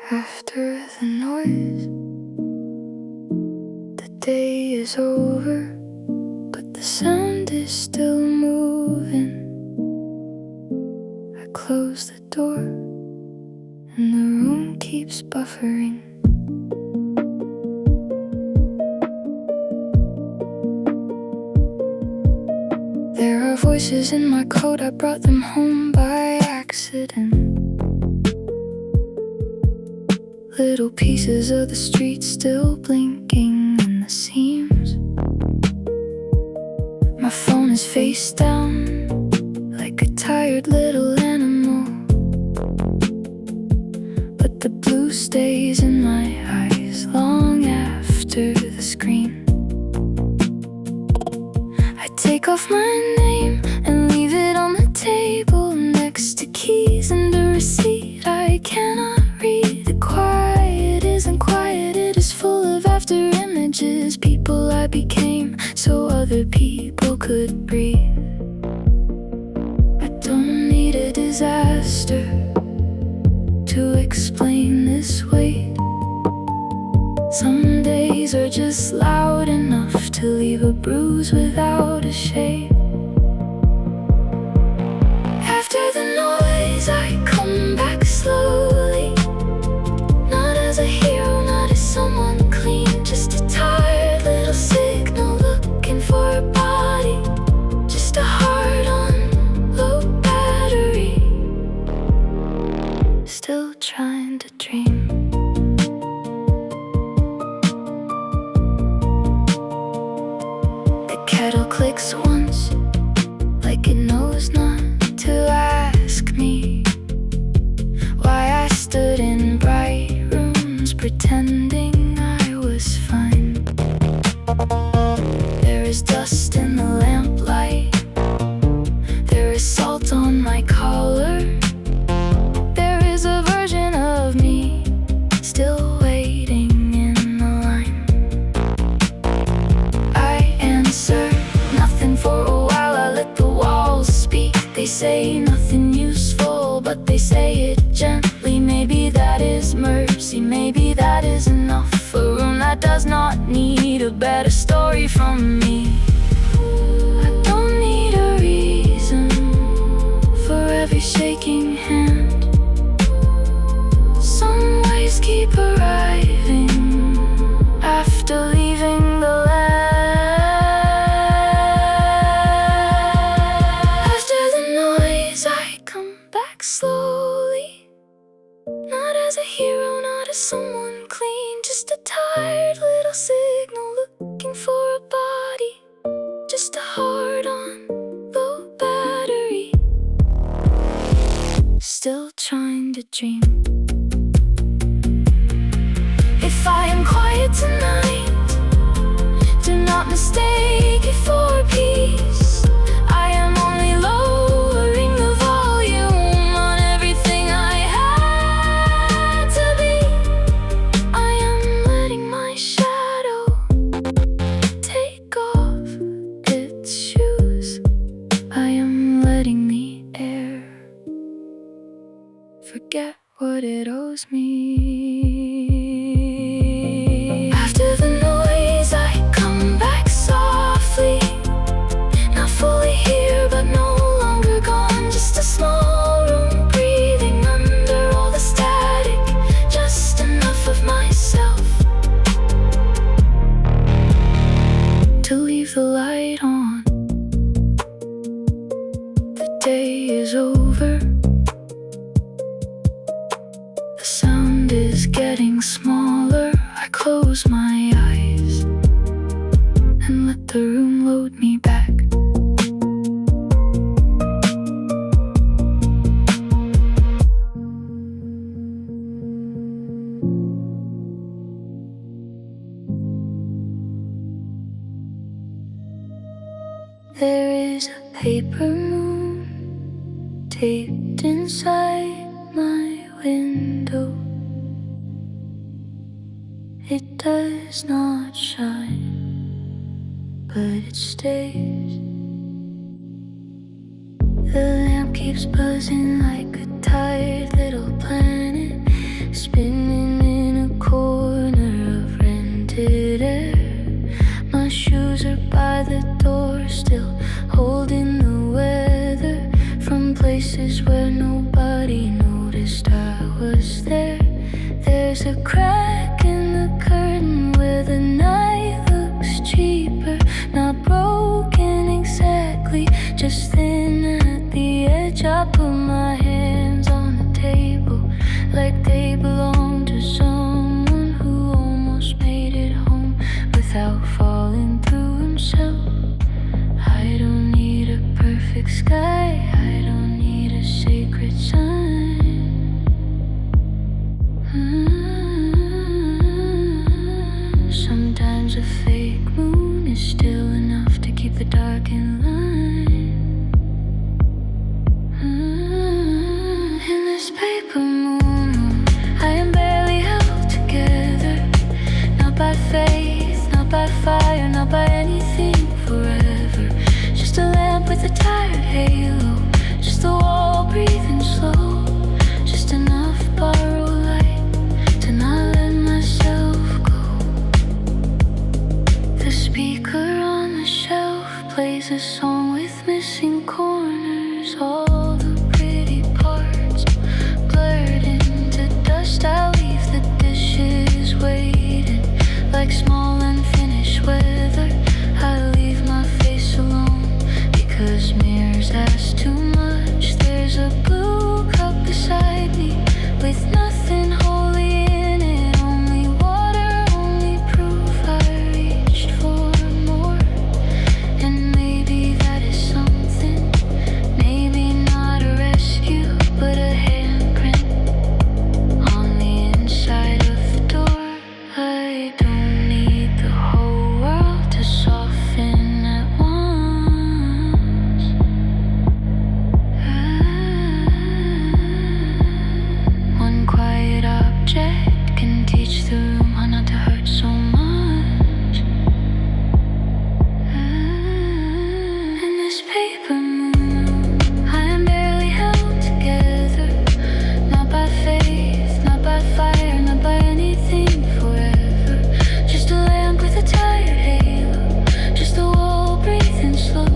After the noise, the day is over, but the sound is still moving. I close the door, and the room keeps buffering. There are voices in my coat, I brought them home by accident. Little pieces of the street still blinking in the seams. My phone is face down, like a tired little animal, but the blue stays in my eyes long after the screen. I take off my name and leave it on the table next to keys and a receipt I cannot read. The quiet isn't quiet, it is full of after images. People I became so other people could breathe. I don't need a disaster to explain this weight. Some days are just loud enough to leave a bruise without a shade. After the noise, I come back slowly. Not as a hero, not as someone clean, just a tired little signal looking for a body. Just a heart on low battery, still trying to dream. Kettle clicks once, like it knows not to ask me why I stood in bright rooms pretending I was fine. There is dust in the lamplight, there is salt on my collar. There is a version of me still waiting in the line. I answer nothing for a while, I let the walls speak. They say nothing useful, but they say it gently. Maybe that is mercy, maybe that is enough. A room that does not need a better story from me. I don't need a reason for every shaking hand. Some ways keep arriving after leaving the land. Slowly, not as a hero, not as someone clean, just a tired little signal looking for a body, just a heart on low battery, still trying to dream. If I am quiet tonight, do not mistake it for peace. I am only lowering the volume. Forget what it owes me. After the noise, I come back softly. Not fully here, but no longer gone. Just a small room, breathing under all the static. Just enough of myself to leave the light on. The day is over. Is getting smaller. I close my eyes and let the room load me back. There is a paper moon taped inside my window. It does not shine, but it stays. The lamp keeps buzzing like a tired little planet, spinning this paper moon, I am barely held together. Not by faith, not by fire, not by anything forever. Just a lamp with a tired halo, just a wall breathing slow. Just enough borrowed light to not let myself go. The speaker on the shelf plays a song with missing corners. All the pretty parts blurred into dust. I'll leave the dishes waiting like small unfinished weather. I leave my face alone because mirrors ask too much. There's a blue cup beside me with nothing holy in it. Only water, only proof I reached for more. And maybe that is something. Maybe not a rescue, but a handprint on the inside of the door. I don't need the whole world to soften at once. One quiet object can teach the room how not to hurt so much. In this paper moon, I am barely held together. Not by faith, not by fire, not by anything forever. Just a lamp with a tired halo, just a wall breathing slow.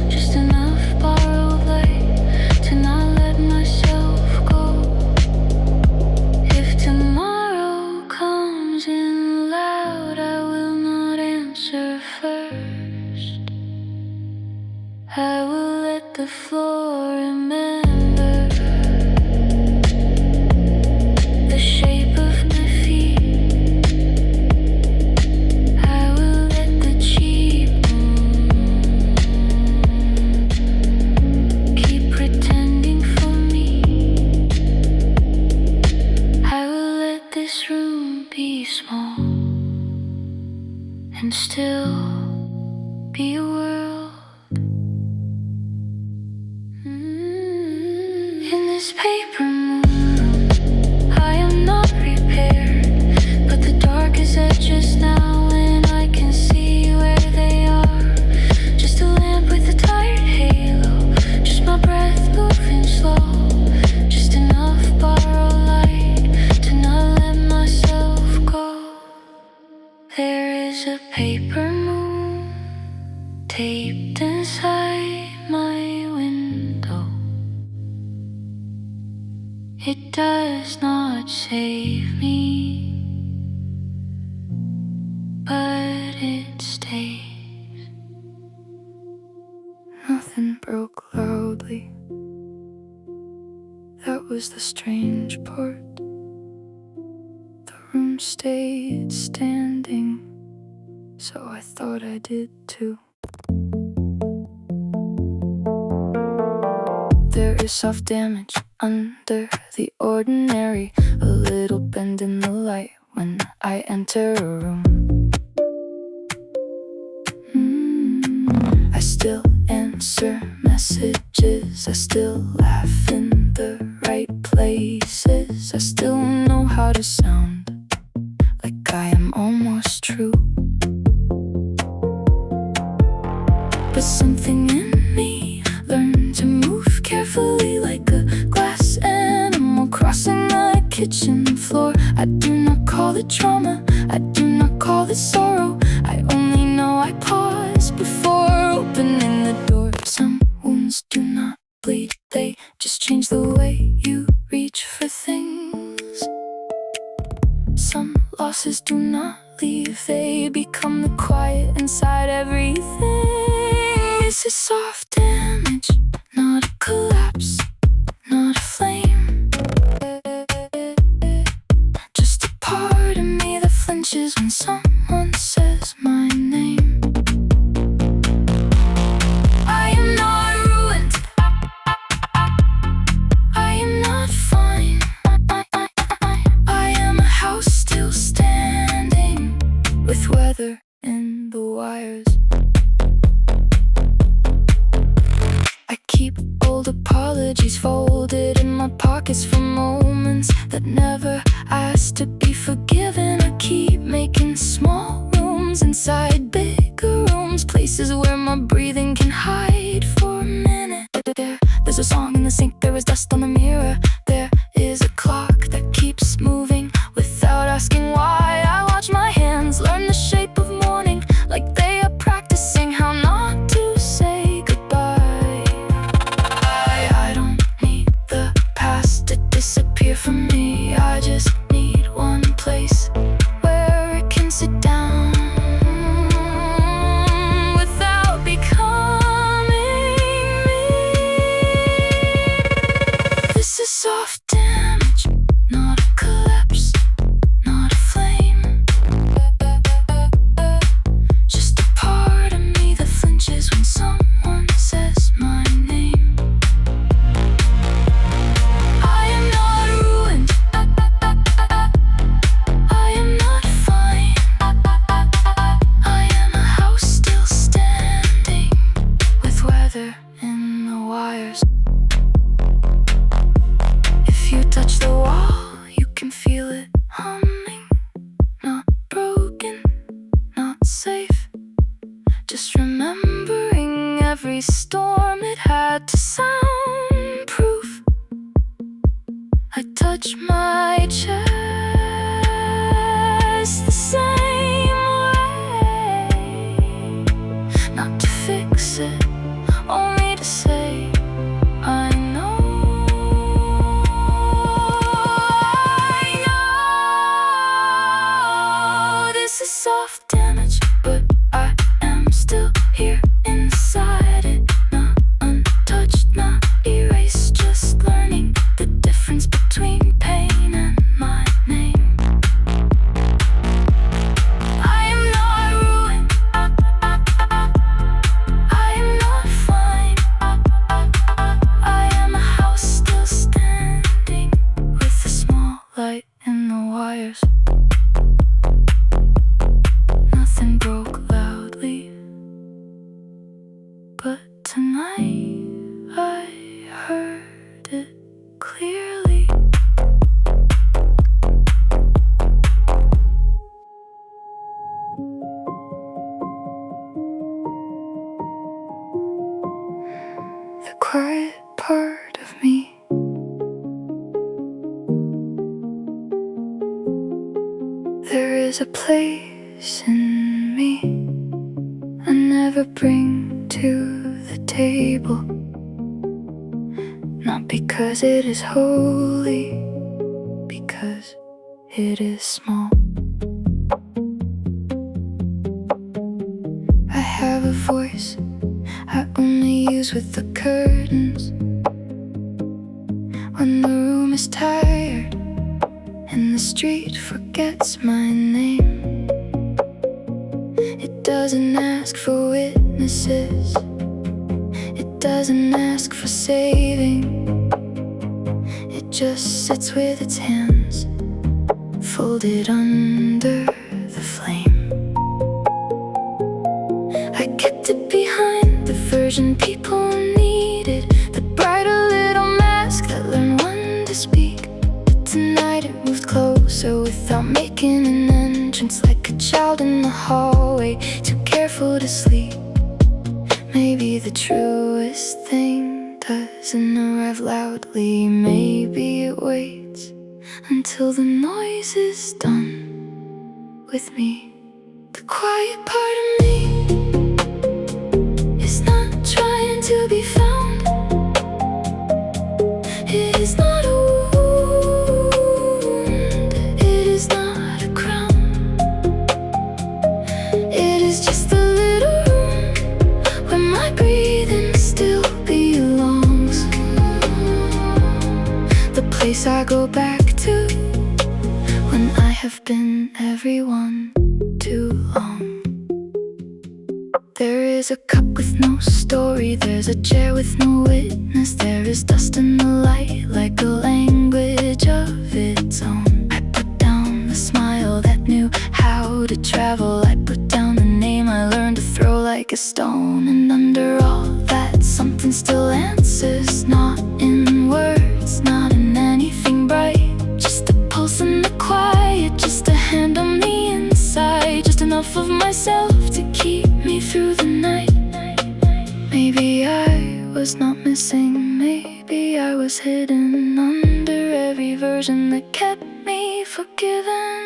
Just enough borrowed light to not let myself go. If tomorrow comes in loud, I will not answer first. I will let the floor remember the shape of my feet. I will let the cheap moon keep pretending for me. I will let this room be small and still be a world. In this paper moon, I am not prepared, but the darkest edges now, and I can see where they are. Just a lamp with a tired halo, just my breath moving slow. Just enough borrowed light to not let myself go. There is a paper moon taped inside my window. It does not save me, but it stays. Nothing broke loudly. That was the strange part. The room stayed standing, so I thought I did too. There is soft damage under the ordinary, a little bend in the light when I enter a room. I still answer messages, I still laugh in the right places, I still know how to sound like I am almost true. But something in me learned to move carefully like a glass animal crossing the kitchen floor. I do not call it trauma, I do not call it sorrow. I only know I pause before opening the door. Some wounds do not bleed, they just change the way you reach for things. Some losses do not leave, they become the quiet inside everything. This is soft damage, not a collapse, not a flame. Just a part of me that flinches when someone says my name. I am not ruined, I am not fine. I am a house still standing with weather in the wires. I keep old apologies folded in my pocket. pockets for moments that never asked to be forgiven. I keep making small rooms inside bigger rooms, places where my breathing can hide for a minute. There's a song in the sink, there is dust on the mirror. There is a clock that keeps moving without asking why. I watch my hands learn the shape of morning, like they are practicing how not to say goodbye. I don't need the past to disappear from me. I just need one place where it can sit down without becoming me. This is soft damage, not a collapse, not a flame. Just a part of me that flinches when someone says my name. I am not ruined, I am not fine. I am a house still standing with weather in the wires. If you touch the wall, you can feel it humming. Not broken, not safe. Just remembering every storm, it had to sound proof. I touch my chest the same way. Not to fix it, only to say I know. I know this is soft damage, but I am still here inside it. Not untouched, not erased, just learning the difference between pain and my name. I am not ruined, I am not fine. I am a house still standing with a small light in the wires. Nothing broke loudly, but tonight I heard it clearly. The quiet part of me, there is a place in me I never bring to the table. Not because it is holy, because it is small. I have a voice I only use with the curtains. When the room is tired and the street forgets my name, it doesn't ask for witnesses, it doesn't ask for saving. It just sits with its hands folded under the flame. I kept it behind, the version people needed, the brighter little mask that learned when to speak. But tonight it moved closer without making an entrance, like a child in the hallway, too careful to sleep. Maybe the truest thing doesn't arrive loudly. Maybe it waits until the noise is done with me. The quiet part of me is not trying to be found. It is not a wound, it is not a crown. It is just a little room where my breathing still belongs. The place I go back to when I have been everyone too long. There is a cup with no story, there's a chair with no witness. There is dust in the light like a language of its own. I put down the smile that knew how to travel. I put down the name I learned to throw like a stone. And under all that, something still answers, not in words, not in any half of myself to keep me through the night. Maybe I was not missing, maybe I was hidden under every version that kept me forgiven.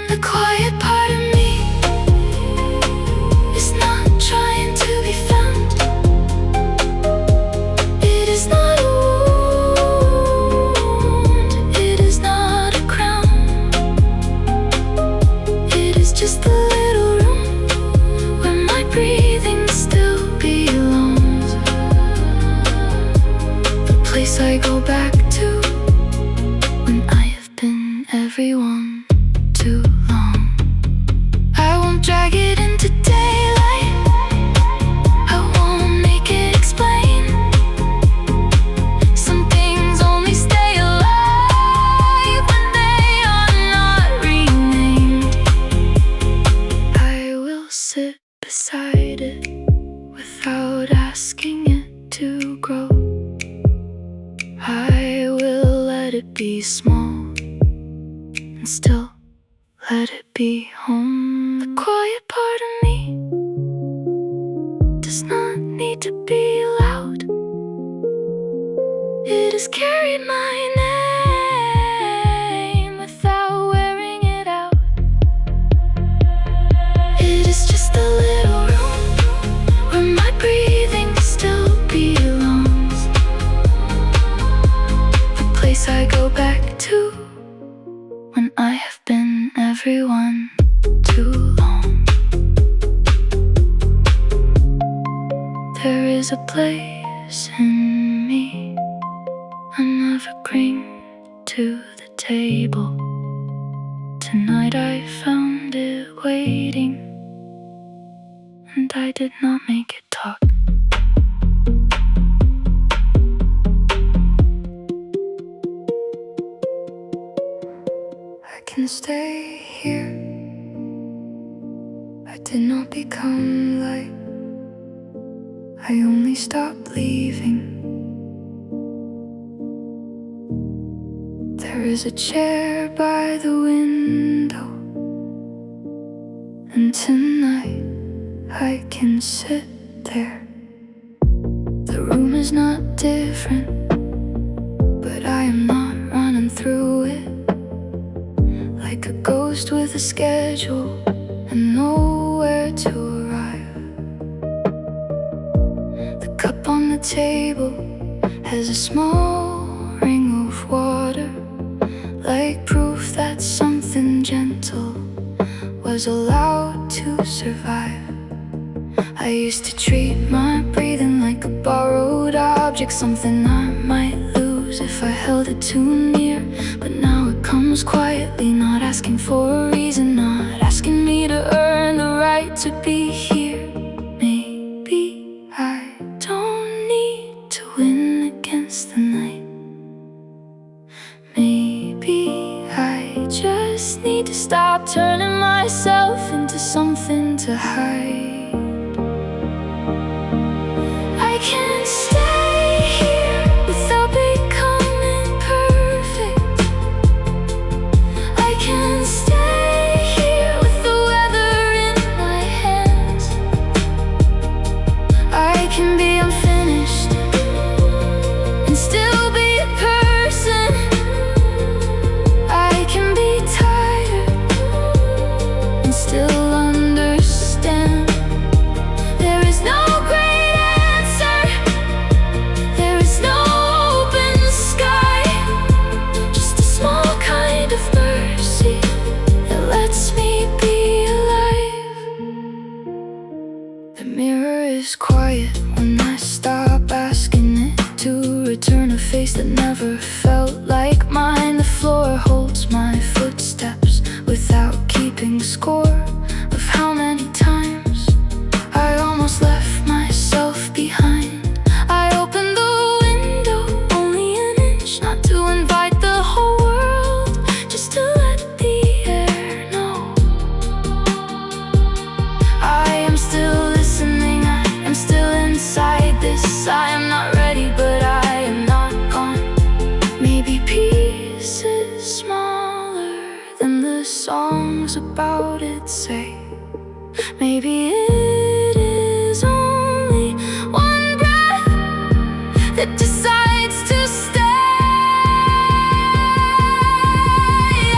The quiet part of me is not trying to be found. It is not a wound, it is not a crown. It is just a little room where my breathing still belongs. The place I go back to when I have been everyone too long. I won't drag it into daylight, I won't make it explain. Some things only stay alive when they are not renamed. I will sit beside it without asking it to grow. I will let it be small and still let it be home. The quiet part of me does not need to be loud. It has carried my name without wearing it out. It is just a little room where my breathing still belongs. The place I go back to when I have been everyone too long. There is a place in me, I'm evergreen to the table. Tonight I found it waiting, and I did not make it talk. I can stay here. I did not become light, I only stopped leaving. There is a chair by the window, and tonight I can sit there. The room is not different, but I am not running through it like a ghost with a schedule and nowhere to arrive. The cup on the table has a small ring of water, like proof that something gentle was allowed to survive. I used to treat my breathing like a borrowed object, something I might lose if I held it too near. But now it comes quietly, not asking for a reason, not asking me to earn the right to be here. Maybe I don't need to win against the night. Maybe I just need to stop turning myself into something to hide. I can't stay here without becoming perfect. I can't stay here with the weather in my hands. I can be unfinished and still be a person. I can be tired and still understand. There is no great answer, there is no open sky, just a small kind of mercy that lets me be alive. The mirror is quiet when I stop asking it to return a face that never felt like mine. The floor holds my footsteps without keeping score of how many times I almost left myself behind. I opened the window only an inch, not to invite the whole world, just to let the air know. I am still listening, I am still inside this. I am not ready, but I am not gone. Maybe peace is smaller than the songs about it say. Maybe it is only one breath that decides to stay.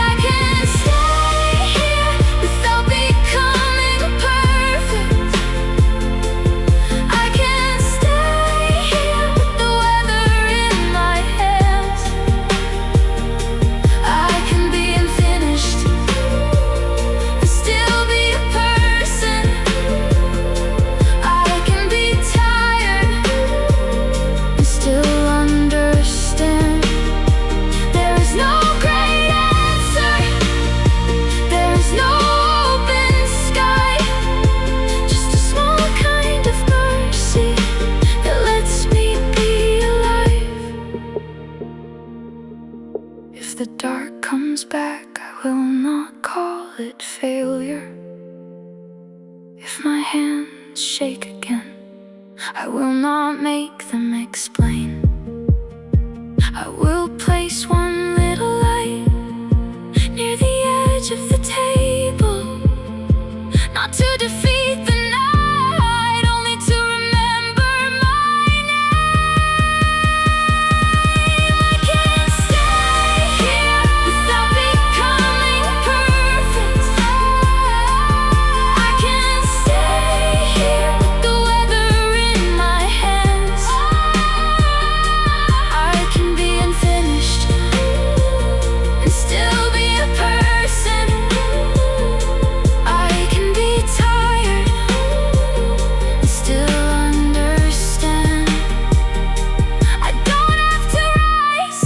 I can stay here without becoming perfect. I can stay here with the weather in my hands. I can be unfinished and still be a person. I can be tired and still understand. There is no great answer, there is no open sky, just a small kind of mercy that lets me be alive. If the dark comes back, I will not call it failure. If my hands shake again, I will not make them explain. I will place one little light near the edge of the table, not to defeat the night, only to remember my name. I can stay here without becoming perfect. I can stay here with the weather in my hands. I can be unfinished and still be a person. I can be tired and still understand. I don't have to rise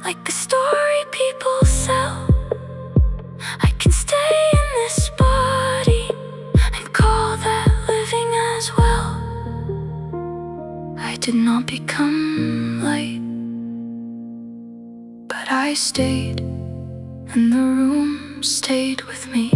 like a story people sell. I can stay in this body and call that living as well. I did not become light, but I stayed, and the room stayed with me.